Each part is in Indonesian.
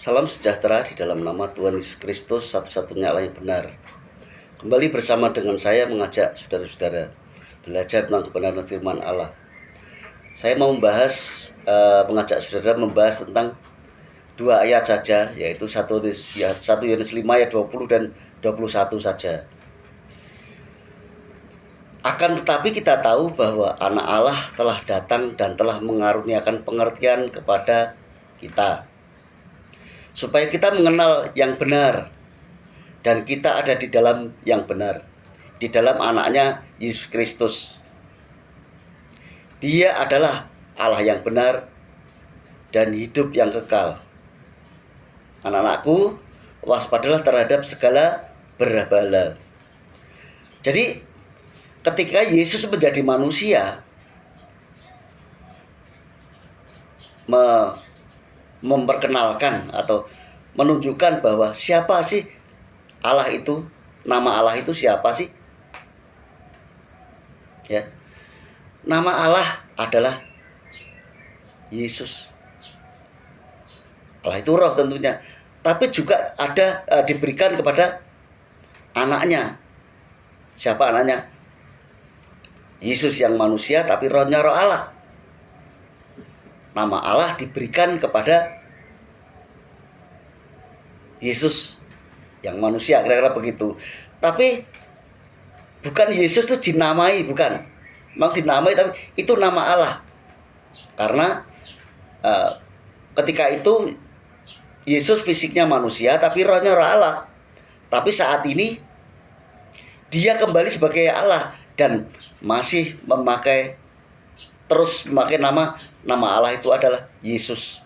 Salam sejahtera di dalam nama Tuhan Yesus Kristus, satu-satunya Allah yang benar. Kembali bersama dengan saya mengajak saudara-saudara belajar tentang kebenaran firman Allah. Saya mau mengajak saudara membahas tentang dua ayat saja, yaitu 1 Yohanes 5 ayat 20 dan 21 saja. Akan tetapi kita tahu bahwa anak Allah telah datang dan telah mengaruniakan pengertian kepada kita, supaya kita mengenal yang benar, dan kita ada di dalam yang benar, di dalam anaknya Yesus Kristus. Dia adalah Allah yang benar dan hidup yang kekal. Anak-anakku, waspadalah terhadap segala berhala. Jadi ketika Yesus menjadi manusia, memperkenalkan atau menunjukkan bahwa siapa sih Allah itu, nama Allah itu siapa sih? Ya. Nama Allah adalah Yesus. Allah itu roh tentunya, tapi juga ada diberikan kepada anaknya. Siapa anaknya? Yesus yang manusia tapi rohnya roh Allah. Nama Allah diberikan kepada Yesus yang manusia, kira-kira begitu. Tapi bukan Yesus itu dinamai, bukan. Memang dinamai, tapi itu nama Allah. Karena ketika itu Yesus fisiknya manusia tapi rohnya roh Allah. Tapi saat ini dia kembali sebagai Allah dan masih terus memakai nama Allah itu adalah Yesus.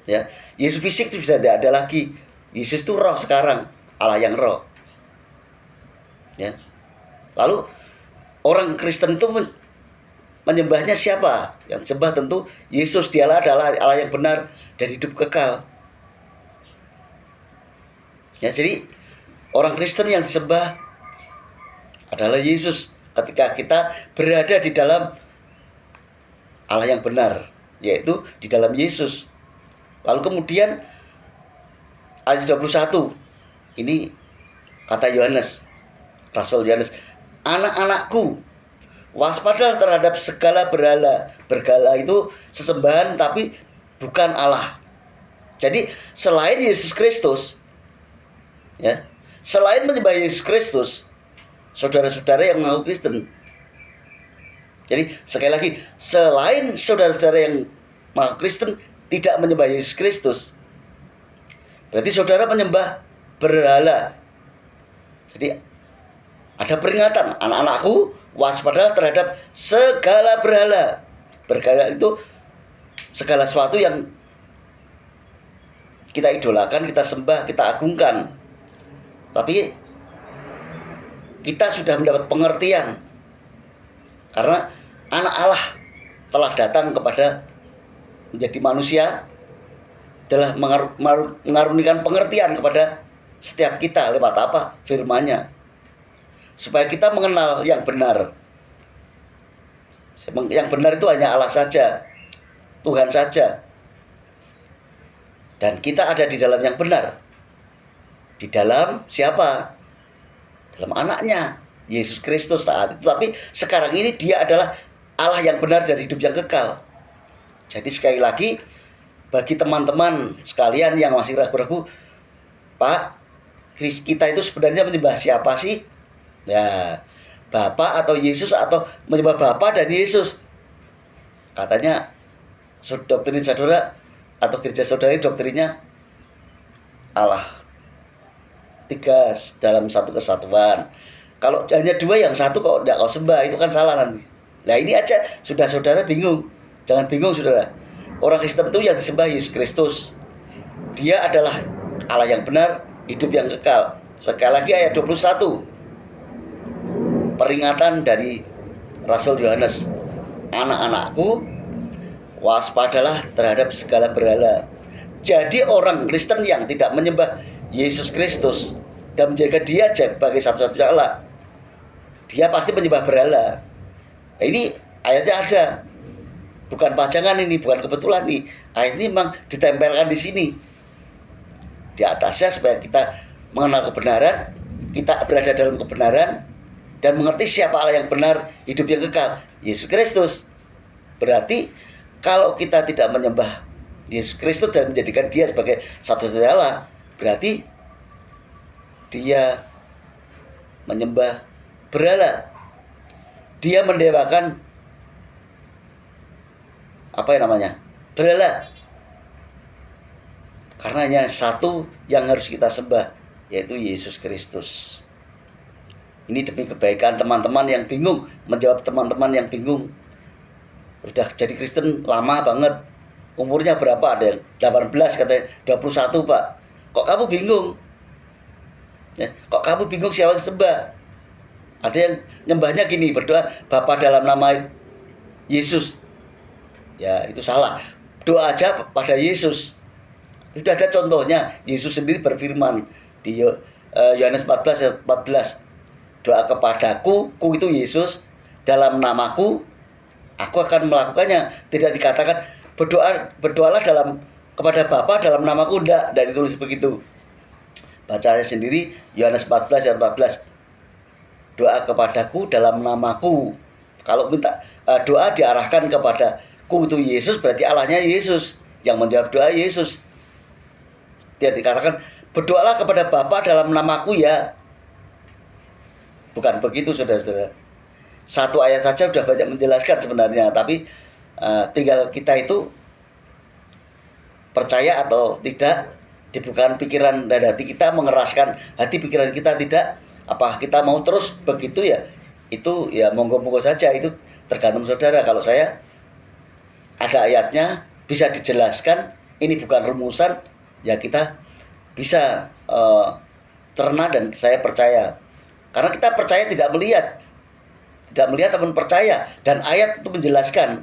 Ya, Yesus fisik itu sudah tidak ada lagi. Yesus itu roh sekarang, Allah yang roh. Ya. Lalu orang Kristen itu menyembahnya siapa? Yang disembah tentu Yesus. Dialah adalah Allah yang benar dan hidup kekal. Ya, jadi orang Kristen yang disembah adalah Yesus ketika kita berada di dalam Allah yang benar, yaitu di dalam Yesus. Lalu kemudian ayat 21, ini kata Yohanes, Rasul Yohanes, anak-anakku, waspadalah terhadap segala berhala. Berhala itu sesembahan tapi bukan Allah. Jadi selain Yesus Kristus, ya, selain menyembah Yesus Kristus, saudara-saudara yang mengaku Kristen. Jadi sekali lagi, selain saudara-saudara yang mengaku Kristen tidak menyembah Yesus Kristus, berarti saudara menyembah berhala. Jadi ada peringatan, anak-anakku, waspadalah terhadap segala berhala. Berhala itu segala sesuatu yang kita idolakan, kita sembah, kita agungkan. Tapi kita sudah mendapat pengertian karena anak Allah telah datang kepada menjadi manusia, telah mengaruniakan pengertian kepada setiap kita lewat apa? Firman-Nya. Supaya kita mengenal yang benar. Yang benar itu hanya Allah saja, Tuhan saja. Dan kita ada di dalam yang benar. Di dalam siapa? Dalam anaknya, Yesus Kristus saat itu. Tapi sekarang ini dia adalah Allah yang benar dan hidup yang kekal. Jadi sekali lagi, bagi teman-teman sekalian yang masih ragu-ragu, Pak, kita itu sebenarnya menyembah siapa sih? Ya, Bapa atau Yesus atau menyembah Bapa dan Yesus? Katanya doktrin saudara atau gereja saudara doktrinnya Allah tiga dalam satu kesatuan. Kalau hanya dua, yang satu kok tidak kau sembah, itu kan salah nanti. Nah ini aja sudah saudara bingung. Jangan bingung saudara. Orang Kristen itu yang disembah Yesus Kristus. Dia adalah Allah yang benar, hidup yang kekal. Sekali lagi ayat 21. Peringatan dari Rasul Yohanes. Anak-anakku, waspadalah terhadap segala berhala. Jadi orang Kristen yang tidak menyembah Yesus Kristus dan menjadikan dia sebagai satu-satunya Allah, dia pasti menyembah berhala. Nah, ini ayatnya ada. Bukan pajangan ini, bukan kebetulan nih. Ayat ini memang ditempelkan di sini. di atasnya supaya kita mengenal kebenaran, kita berada dalam kebenaran dan mengerti siapa Allah yang benar, hidup yang kekal, Yesus Kristus. Berarti kalau kita tidak menyembah Yesus Kristus dan menjadikan dia sebagai satu-satunya Allah, berarti dia menyembah berhala. Dia mendewakan berhala. Karena hanya satu yang harus kita sembah, yaitu Yesus Kristus. Ini demi kebaikan teman-teman yang bingung, menjawab teman-teman yang bingung. Udah jadi Kristen lama banget. Umurnya berapa? Ada yang 18, katanya 21, Pak. Kok kamu bingung? Ya, kok kamu bingung siapa yang sembah? Ada yang nyembahnya gini, berdoa Bapa dalam nama Yesus. Ya, itu salah. Doa aja pada Yesus. Sudah ada contohnya. Yesus sendiri berfirman di Yohanes 14 ayat 14. Doa kepadaku, ku itu Yesus, dalam namaku, aku akan melakukannya. Tidak dikatakan berdoalah kepada Bapa dalam namaku, enggak ditulis begitu. Baca saya sendiri Yohanes 14 ayat 14. Doa kepadaku dalam namaku. Kalau minta doa diarahkan kepada ku itu Yesus, berarti Allahnya Yesus yang menjawab doa Yesus. Tidak dikatakan berdoalah kepada Bapa dalam namaku ya. Bukan begitu, saudara-saudara. Satu ayat saja sudah banyak menjelaskan sebenarnya, tapi tinggal kita itu percaya atau tidak, dibukakan pikiran dan hati kita, mengeraskan hati pikiran kita tidak. Apakah kita mau terus begitu ya? Itu ya monggo-monggo saja, itu tergantung saudara. Kalau saya ada ayatnya bisa dijelaskan, ini bukan rumusan, ya kita bisa cerna dan saya percaya. Karena kita percaya tidak melihat namun percaya, dan ayat itu menjelaskan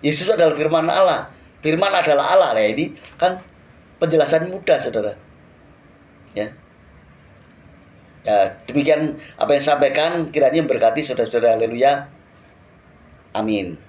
Yesus adalah firman Allah. Firman adalah Allah. Nah, ini kan penjelasan mudah, saudara. Ya. Ya, demikian apa yang saya sampaikan, kiranya memberkati saudara-saudara. Haleluya. Amin.